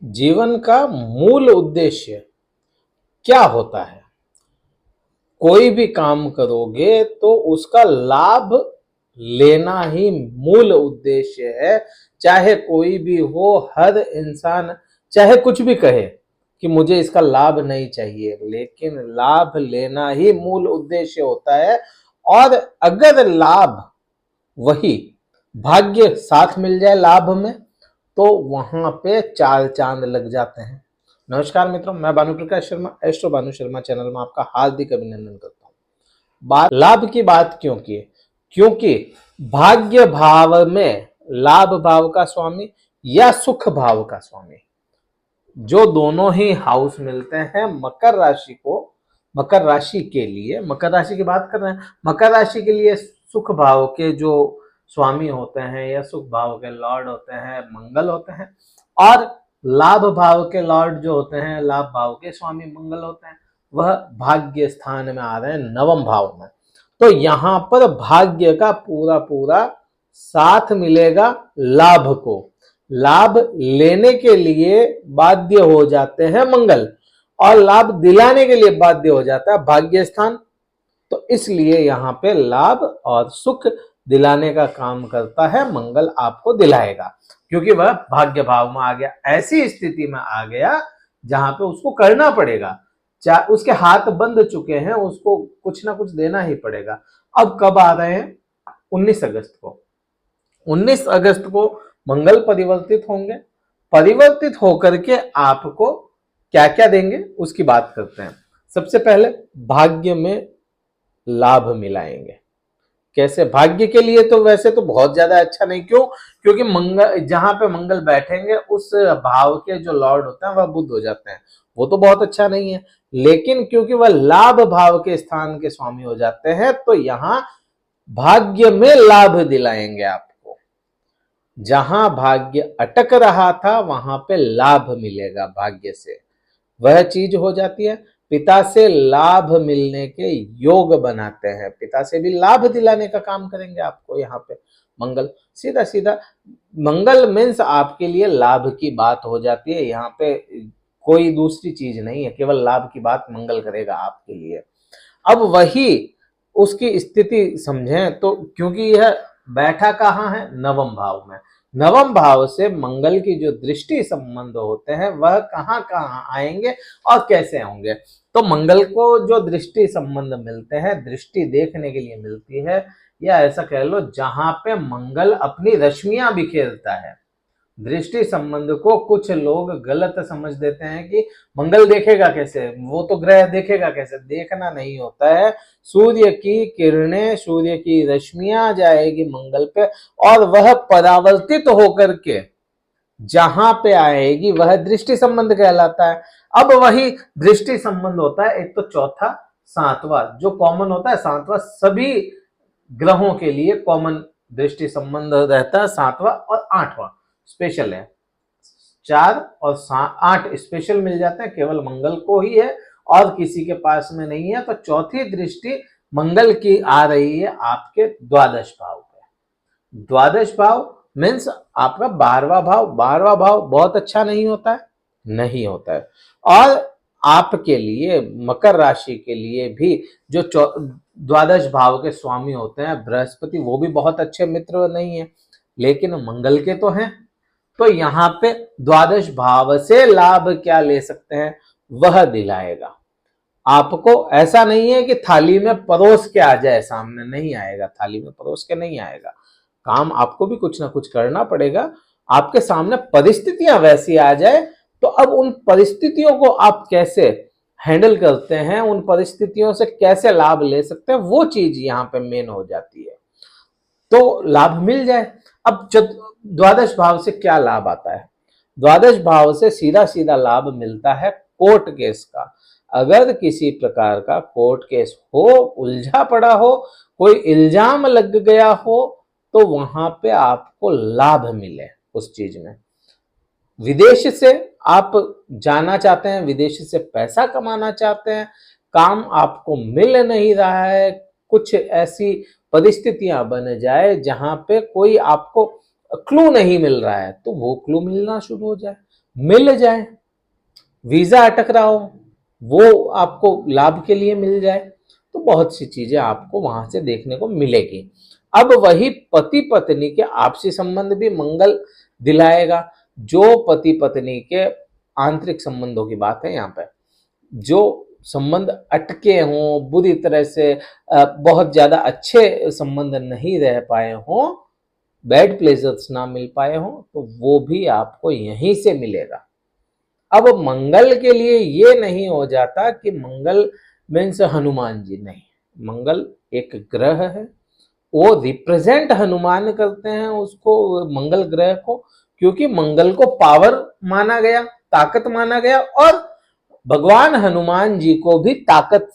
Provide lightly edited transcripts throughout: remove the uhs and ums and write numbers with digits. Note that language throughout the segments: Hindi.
जीवन का मूल उद्देश्य क्या होता है? कोई भी काम करोगे तो उसका लाभ लेना ही मूल उद्देश्य है। चाहे कोई भी हो, हर इंसान चाहे कुछ भी कहे कि मुझे इसका लाभ नहीं चाहिए, लेकिन लाभ लेना ही मूल उद्देश्य होता है। और अगर लाभ वही भाग्य साथ मिल जाए लाभ में, तो वहां पे चार चांद लग जाते हैं। नमस्कार मित्रों, मैं भानु प्रकाश शर्मा, एस्ट्रो भानु शर्मा चैनल में आपका हार्दिक अभिनंदन करता हूं। बात लाभ की बात क्यों की? क्योंकि भाग्य भाव में लाभ भाव का स्वामी या सुख भाव का स्वामी, जो दोनों ही हाउस मिलते हैं मकर राशि को, मकर राशि के लिए, मकर राशि की बात कर रहे हैं, मकर राशि के लिए सुख भाव के जो स्वामी होते हैं या सुख भाव के लॉर्ड होते हैं मंगल होते हैं, और लाभ भाव के लॉर्ड जो होते हैं, लाभ भाव के स्वामी मंगल होते हैं, वह भाग्य स्थान में आ रहे हैं नवम भाव में। तो यहां पर भाग्य का पूरा पूरा साथ मिलेगा लाभ को। लाभ लेने के लिए बाध्य हो जाते हैं मंगल, और लाभ दिलाने के लिए बाध्य हो जाता है भाग्य स्थान। तो इसलिए यहां पे लाभ और सुख दिलाने का काम करता है मंगल, आपको दिलाएगा, क्योंकि वह भाग्य भाव में आ गया, ऐसी स्थिति में आ गया जहां पे उसको करना पड़ेगा। चाहे उसके हाथ बंध चुके हैं, उसको कुछ ना कुछ देना ही पड़ेगा। अब कब आ रहे हैं? 19 अगस्त को। 19 अगस्त को मंगल परिवर्तित होंगे। परिवर्तित होकर के आपको क्या क्या देंगे उसकी बात करते हैं। सबसे पहले भाग्य में लाभ मिलाएंगे। कैसे? भाग्य के लिए तो वैसे तो बहुत ज्यादा अच्छा नहीं। क्यों? क्योंकि मंगल, जहां पे मंगल बैठेंगे उस भाव के जो लॉर्ड होते हैं वह बुध हो जाते हैं, वो तो बहुत अच्छा नहीं है। लेकिन क्योंकि वह लाभ भाव के स्थान के स्वामी हो जाते हैं, तो यहां भाग्य में लाभ दिलाएंगे आपको। जहां भाग्य अटक रहा था वहां पे लाभ मिलेगा भाग्य से, वह चीज हो जाती है। पिता से लाभ मिलने के योग बनाते हैं, पिता से भी लाभ दिलाने का काम करेंगे आपको यहाँ पे मंगल। सीधा सीधा मंगल मीन्स आपके लिए लाभ की बात हो जाती है। यहाँ पे कोई दूसरी चीज नहीं है, केवल लाभ की बात मंगल करेगा आपके लिए। अब वही उसकी स्थिति समझें तो, क्योंकि यह बैठा कहाँ है? नवम भाव में। नवम भाव से मंगल की जो दृष्टि संबंध होते हैं वह कहाँ कहाँ आएंगे और कैसे होंगे? तो मंगल को जो दृष्टि संबंध मिलते हैं, दृष्टि देखने के लिए मिलती है, या ऐसा कह लो जहां पे मंगल अपनी रश्मियां बिखेरता है। दृष्टि संबंध को कुछ लोग गलत समझ देते हैं कि मंगल देखेगा कैसे, वो तो ग्रह देखेगा कैसे। देखना नहीं होता है, सूर्य की किरणें, सूर्य की रश्मियां जाएगी मंगल पे, और वह परावर्तित होकर के जहां पे आएगी वह दृष्टि संबंध कहलाता है। अब वही दृष्टि संबंध होता है, एक तो चौथा, सातवां जो कॉमन होता है, सातवां सभी ग्रहों के लिए कॉमन दृष्टि संबंध रहता है, सातवां और आठवां स्पेशल है। 4 और 8 स्पेशल मिल जाते हैं, केवल मंगल को ही है और किसी के पास में नहीं है। तो चौथी दृष्टि मंगल की आ रही है आपके द्वादश भाव पे। द्वादश भाव मीन्स आपका 12वां भाव। 12वां भाव बहुत अच्छा नहीं होता है, नहीं होता है। और आपके लिए, मकर राशि के लिए भी जो द्वादश भाव के स्वामी होते हैं बृहस्पति, वो भी बहुत अच्छे मित्र नहीं है, लेकिन मंगल के तो हैं। तो यहाँ पे द्वादश भाव से लाभ क्या ले सकते हैं, वह दिलाएगा आपको। ऐसा नहीं है कि थाली में परोस के आ जाए, सामने नहीं आएगा, थाली में परोस के नहीं आएगा। काम आपको भी कुछ ना कुछ करना पड़ेगा। आपके सामने परिस्थितियां वैसी आ जाए, तो अब उन परिस्थितियों को आप कैसे हैंडल करते हैं, उन परिस्थितियों से कैसे लाभ ले सकते हैं, वो चीज यहाँ पे मेन हो जाती है। तो लाभ मिल जाए। अब द्वादश भाव से क्या लाभ आता है? द्वादश भाव से सीधा सीधा लाभ मिलता है कोर्ट केस का। अगर किसी प्रकार का कोर्ट केस हो, उलझा पड़ा हो, कोई इल्जाम लग गया हो, तो वहां पे आपको लाभ मिले उस चीज में। विदेश से आप जाना चाहते हैं, विदेश से पैसा कमाना चाहते हैं, काम आपको मिल नहीं रहा है, कुछ ऐसी परिस्थितियां बन जाए जहां पे कोई आपको क्लू नहीं मिल रहा है तो वो क्लू मिलना शुरू हो जाए, मिल जाए। वीजा अटक रहा हो वो आपको लाभ के लिए मिल जाए। तो बहुत सी चीजें आपको वहां से देखने को मिलेगी। अब वही पति पत्नी के आपसी संबंध भी मंगल दिलाएगा। जो पति पत्नी के आंतरिक संबंधों की बात है यहाँ पे, जो संबंध अटके हों, बुरी तरह से बहुत ज्यादा अच्छे संबंध नहीं रह पाए हों, बैड प्लेजर्स ना मिल पाए हों, तो वो भी आपको यहीं से मिलेगा। अब मंगल के लिए ये नहीं हो जाता कि मंगल मीन्स हनुमान जी, नहीं। मंगल एक ग्रह है, वो रिप्रेजेंट हनुमान करते हैं उसको, मंगल ग्रह को, क्योंकि मंगल को पावर माना गया, ताकत माना गया, और भगवान हनुमान जी को भी ताकत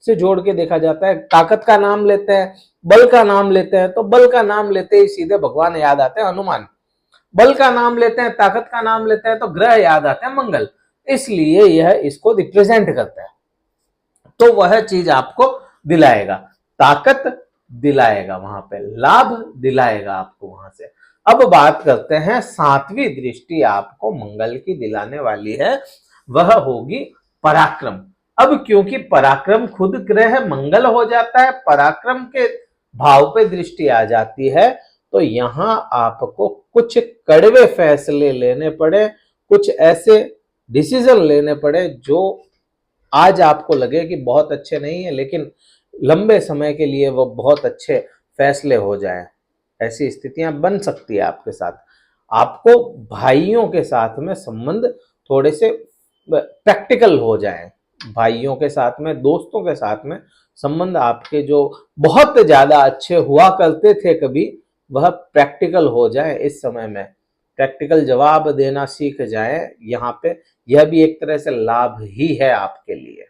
से जोड़ के देखा जाता है। ताकत का नाम लेते हैं, बल का नाम लेते हैं, तो बल का नाम लेते ही सीधे भगवान याद आते हैं हनुमान। बल का नाम लेते हैं, ताकत का नाम लेते हैं, तो ग्रह याद आते हैं मंगल। इसलिए यह इसको रिप्रेजेंट करता है। तो वह चीज आपको दिलाएगा, ताकत दिलाएगा, वहां पे लाभ दिलाएगा आपको वहां से। अब बात करते हैं सातवीं दृष्टि आपको मंगल की दिलाने वाली है, वह होगी पराक्रम। अब क्योंकि पराक्रम खुद ग्रह मंगल हो जाता है, पराक्रम के भाव पे दृष्टि आ जाती है, तो यहां आपको कुछ कड़वे फैसले लेने पड़े, कुछ ऐसे डिसीजन लेने पड़े जो आज आपको लगे कि बहुत अच्छे नहीं है, लेकिन लंबे समय के लिए वो बहुत अच्छे फैसले हो जाएं। ऐसी स्थितियां बन सकती है आपके साथ। आपको भाइयों के साथ में संबंध थोड़े से प्रैक्टिकल हो जाएं, भाइयों के साथ में, दोस्तों के साथ में संबंध आपके जो बहुत ज्यादा अच्छे हुआ करते थे कभी, वह प्रैक्टिकल हो जाए। इस समय में प्रैक्टिकल जवाब देना सीख जाए। यहाँ पे यह भी एक तरह से लाभ ही है आपके लिए,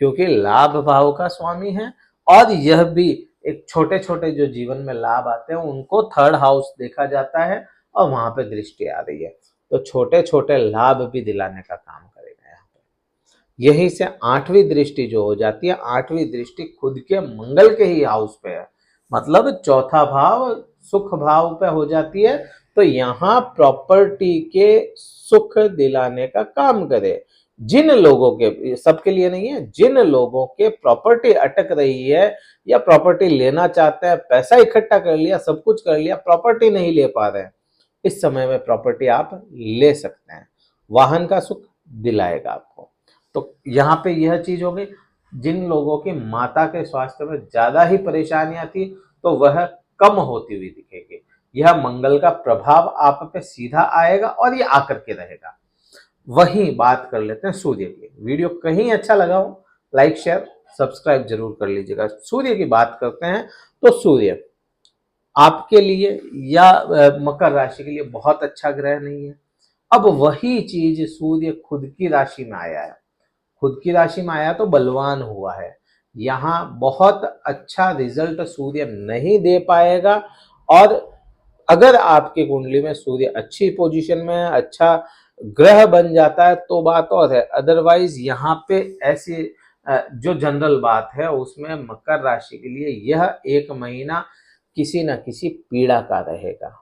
क्योंकि लाभ भाव का स्वामी है, और यह भी एक छोटे छोटे जो जीवन में लाभ आते हैं उनको थर्ड हाउस देखा जाता है, और वहां पे दृष्टि आ रही है, तो छोटे छोटे लाभ भी दिलाने का काम करेगा यहाँ पे। यहीं से आठवीं दृष्टि जो हो जाती है, आठवीं दृष्टि खुद के मंगल के ही हाउस पे है, मतलब चौथा भाव सुख भाव पे हो जाती है। तो यहाँ प्रॉपर्टी के सुख दिलाने का काम करे। जिन लोगों के, सबके लिए नहीं है, जिन लोगों के प्रॉपर्टी अटक रही है या प्रॉपर्टी लेना चाहते हैं, पैसा इकट्ठा कर लिया, सब कुछ कर लिया, प्रॉपर्टी नहीं ले पा रहे हैं, इस समय में प्रॉपर्टी आप ले सकते हैं। वाहन का सुख दिलाएगा आपको। तो यहाँ पे यह चीज हो गई। जिन लोगों की माता के स्वास्थ्य में ज्यादा ही परेशानियां थी, तो वह कम होती हुई दिखेगी। यह मंगल का प्रभाव आप पे सीधा आएगा और ये आकर के रहेगा। वही बात कर लेते हैं सूर्य की। वीडियो कहीं अच्छा लगा हो, लाइक शेयर सब्सक्राइब जरूर कर लीजिएगा। सूर्य की बात करते हैं, तो सूर्य आपके लिए या मकर राशि के लिए बहुत अच्छा ग्रह नहीं है। अब वही चीज सूर्य खुद की राशि में आया है, खुद की राशि में आया तो बलवान हुआ है। यहाँ बहुत अच्छा रिजल्ट सूर्य नहीं दे पाएगा, और अगर आपकी कुंडली में सूर्य अच्छी पोजीशन में है, अच्छा ग्रह बन जाता है तो बात और है। अदरवाइज यहाँ पे ऐसी जो जनरल बात है उसमें मकर राशि के लिए यह एक महीना किसी न किसी पीड़ा का रहेगा।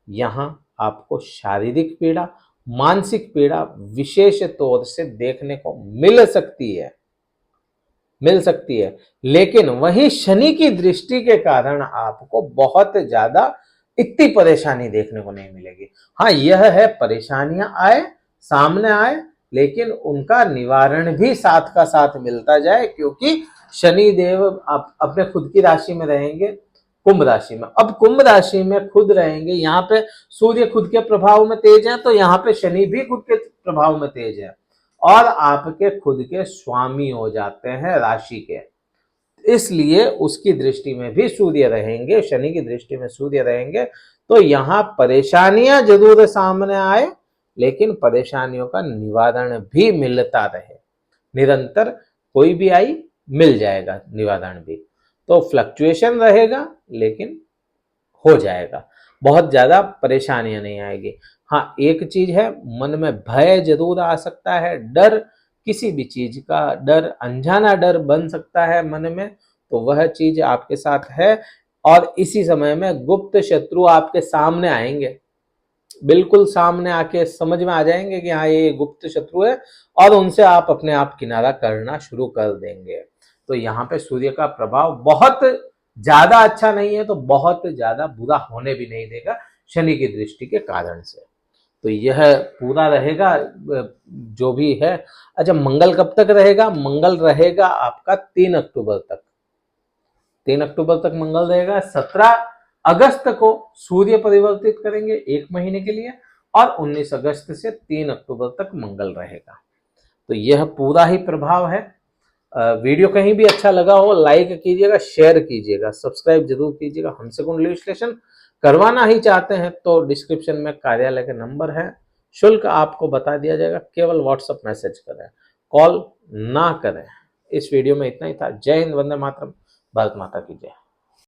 यहाँ आपको शारीरिक पीड़ा, मानसिक पीड़ा विशेष तौर से देखने को मिल सकती है, लेकिन वही शनि की दृष्टि के कारण आपको बहुत ज्यादा इतनी परेशानी देखने को नहीं मिलेगी। हाँ, यह है परेशानियां आए, सामने आए, लेकिन उनका निवारण भी साथ का साथ मिलता जाए, क्योंकि शनि देव अपने खुद की राशि में रहेंगे, कुंभ राशि में। अब कुंभ राशि में खुद रहेंगे, यहाँ पे सूर्य खुद के प्रभाव में तेज है, तो यहाँ पे शनि भी खुद के प्रभाव में तेज है, और आपके खुद के स्वामी हो जाते हैं राशि के। इसलिए उसकी दृष्टि में भी सूर्य रहेंगे, शनि की दृष्टि में सूर्य रहेंगे, तो यहाँ परेशानियां जरूर सामने आए, लेकिन परेशानियों का निवारण भी मिलता रहे। निरंतर कोई भी आई मिल जाएगा निवारण भी। तो फ्लक्चुएशन रहेगा, लेकिन हो जाएगा, बहुत ज्यादा परेशानियां नहीं आएगी। हाँ, एक चीज है, मन में भय जरूर आ सकता है, डर, किसी भी चीज का डर, अनजाना डर बन सकता है मन में, तो वह चीज आपके साथ है। और इसी समय में गुप्त शत्रु आपके सामने आएंगे, बिल्कुल सामने आके समझ में आ जाएंगे कि हाँ ये गुप्त शत्रु है, और उनसे आप अपने आप किनारा करना शुरू कर देंगे। तो यहाँ पे सूर्य का प्रभाव बहुत ज्यादा अच्छा नहीं है, तो बहुत ज्यादा बुरा होने भी नहीं देगा शनि की दृष्टि के कारण से। तो यह पूरा रहेगा जो भी है। अच्छा, मंगल कब तक रहेगा? मंगल रहेगा आपका 3 अक्टूबर तक। 3 अक्टूबर तक मंगल रहेगा। 17 अगस्त को सूर्य परिवर्तित करेंगे 1 महीने के लिए, और 19 अगस्त से 3 अक्टूबर तक मंगल रहेगा। तो यह पूरा ही प्रभाव है। वीडियो कहीं भी अच्छा लगा हो लाइक कीजिएगा, शेयर कीजिएगा, सब्सक्राइब जरूर कीजिएगा। हमसे कुंडली विश्लेषण करवाना ही चाहते हैं तो डिस्क्रिप्शन में कार्यालय का नंबर है, शुल्क आपको बता दिया जाएगा, केवल व्हाट्सएप मैसेज करें, कॉल ना करें। इस वीडियो में इतना ही था। जय हिंद, वंदे मातरम, भारत माता की जय।